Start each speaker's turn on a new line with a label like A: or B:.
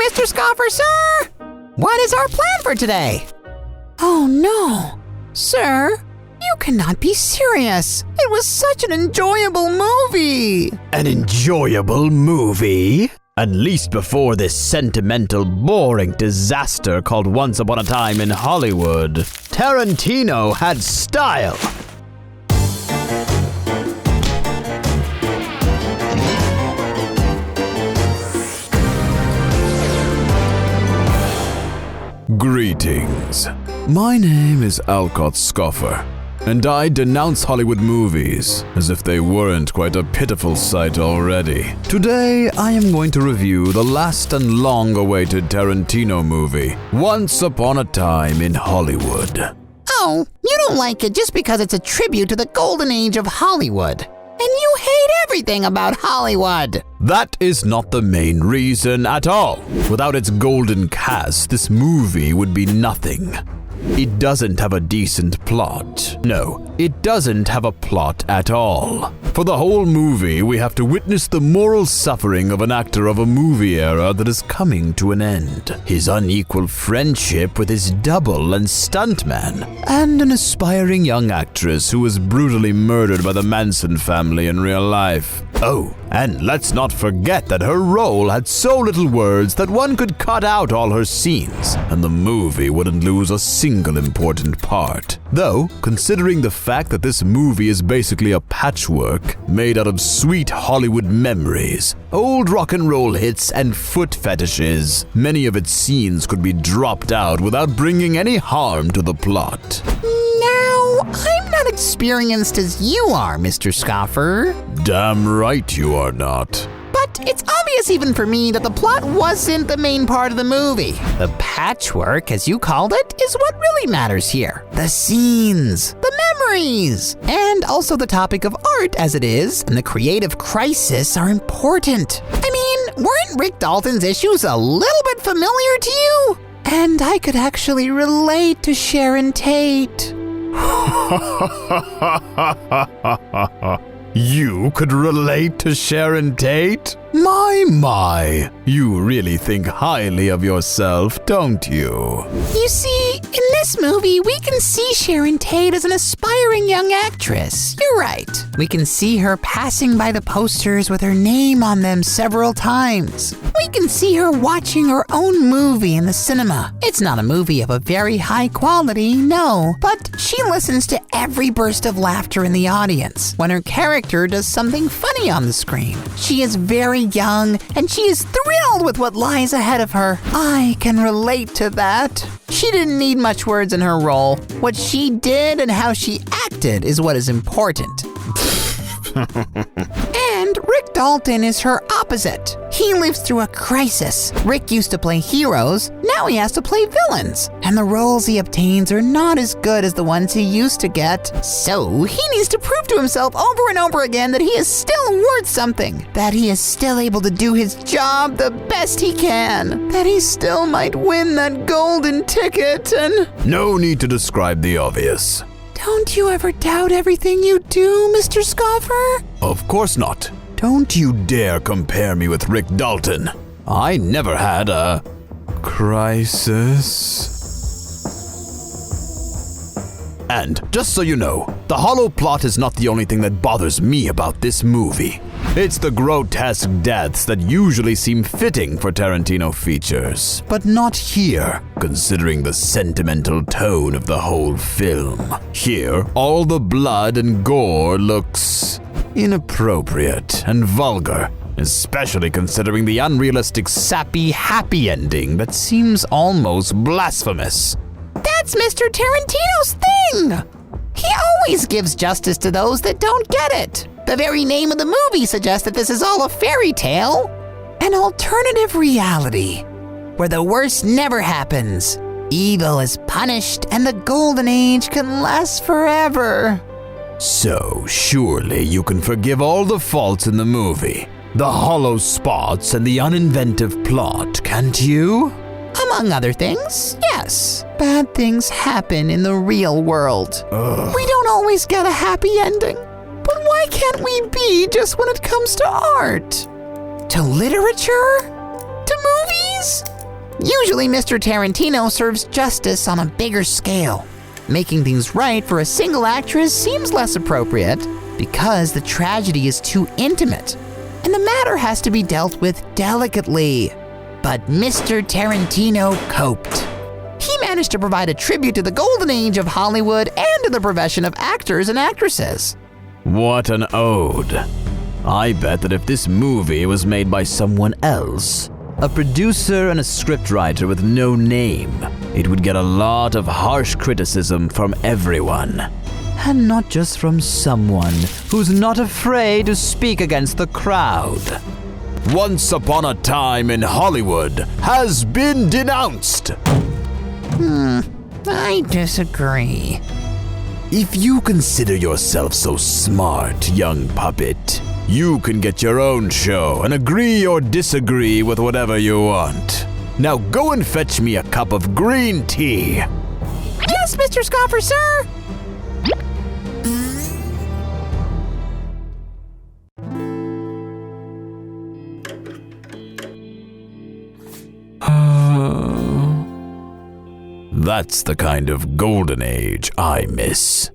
A: Mr. Scoffer, sir! What is our plan for today? Oh no, sir, you cannot be serious. It was such an enjoyable movie.
B: An enjoyable movie? At least before this sentimental, boring disaster called Once Upon a Time in Hollywood, Tarantino had style.
C: Greetings. My name is Alcott Scoffer, and I denounce Hollywood movies as if they weren't quite a pitiful sight already. Today, I am going to review the last and long-awaited Tarantino movie, Once Upon a Time in Hollywood.
A: Oh, you don't like it just because it's a tribute to the golden age of Hollywood. And you hate everything about Hollywood.
C: That is not the main reason at all. Without its golden cast, this movie would be nothing. It doesn't have a decent plot. No, it doesn't have a plot at all. For the whole movie, we have to witness the moral suffering of an actor of a movie era that is coming to an end. His unequal friendship with his double and stuntman, and an aspiring young actress who was brutally murdered by the Manson family in real life. Oh, and let's not forget that her role had so little words that one could cut out all her scenes, and the movie wouldn't lose a single important part. Though, considering the fact that this movie is basically a patchwork made out of sweet Hollywood memories, old rock and roll hits, and foot fetishes, many of its scenes could be dropped out without bringing any harm to the plot.
A: Now, I'm not experienced as you are, Mr. Scoffer.
C: Damn right you are not.
A: But it's obvious even for me that the plot wasn't the main part of the movie. The patchwork, as you called it, is what really matters here. The scenes, the memories, and also the topic of art as it is, and the creative crisis are important. I mean, weren't Rick Dalton's issues a little bit familiar to you? And I could actually relate to Sharon Tate.
C: You could relate to Sharon Tate? My, you really think highly of yourself, don't you?
A: You see, in this movie, we can see Sharon Tate as an aspiring young actress. You're right. We can see her passing by the posters with her name on them several times. We can see her watching her own movie in the cinema. It's not a movie of a very high quality, no, but she listens to every burst of laughter in the audience when her character does something funny on the screen. She is very young, and she is thrilled with what lies ahead of her. I can relate to that. She didn't need much words in her role. What she did and how she acted is what is important. And Rick Dalton is her opposite. He lives through a crisis. Rick used to play heroes, now he has to play villains. And the roles he obtains are not as good as the ones he used to get. So he needs to prove to himself over and over again that he is still worth something. That he is still able to do his job the best he can. That he still might win that golden ticket and...
C: No need to describe the obvious.
A: Don't you ever doubt everything you do, Mr. Scoffer?
C: Of course not. Don't you dare compare me with Rick Dalton. I never had a crisis. And just so you know, the hollow plot is not the only thing that bothers me about this movie. It's the grotesque deaths that usually seem fitting for Tarantino features, but not here, considering the sentimental tone of the whole film. Here, all the blood and gore looks inappropriate and vulgar, especially considering the unrealistic, sappy, happy ending that seems almost blasphemous.
A: That's Mr. Tarantino's thing! He always gives justice to those that don't get it. The very name of the movie suggests that this is all a fairy tale. An alternative reality, where the worst never happens. Evil is punished and the golden age can last forever.
C: So, surely you can forgive all the faults in the movie, the hollow spots and the uninventive plot, can't you?
A: Among other things, yes. Bad things happen in the real world. We don't always get a happy ending. But why can't we be just when it comes to art? To literature? To movies? Usually Mr. Tarantino serves justice on a bigger scale. Making things right for a single actress seems less appropriate because the tragedy is too intimate, and the matter has to be dealt with delicately. But Mr. Tarantino coped. He managed to provide a tribute to the golden age of Hollywood and to the profession of actors and actresses.
C: What an ode. I bet that if this movie was made by someone else, a producer and a scriptwriter with no name, it would get a lot of harsh criticism from everyone. And not just from someone who's not afraid to speak against the crowd. Once Upon a Time in Hollywood has been denounced.
A: I disagree.
C: If you consider yourself so smart, young puppet, you can get your own show and agree or disagree with whatever you want. Now go and fetch me a cup of green tea.
A: Yes, Mr. Scoffer, sir!
C: That's the kind of golden age I miss.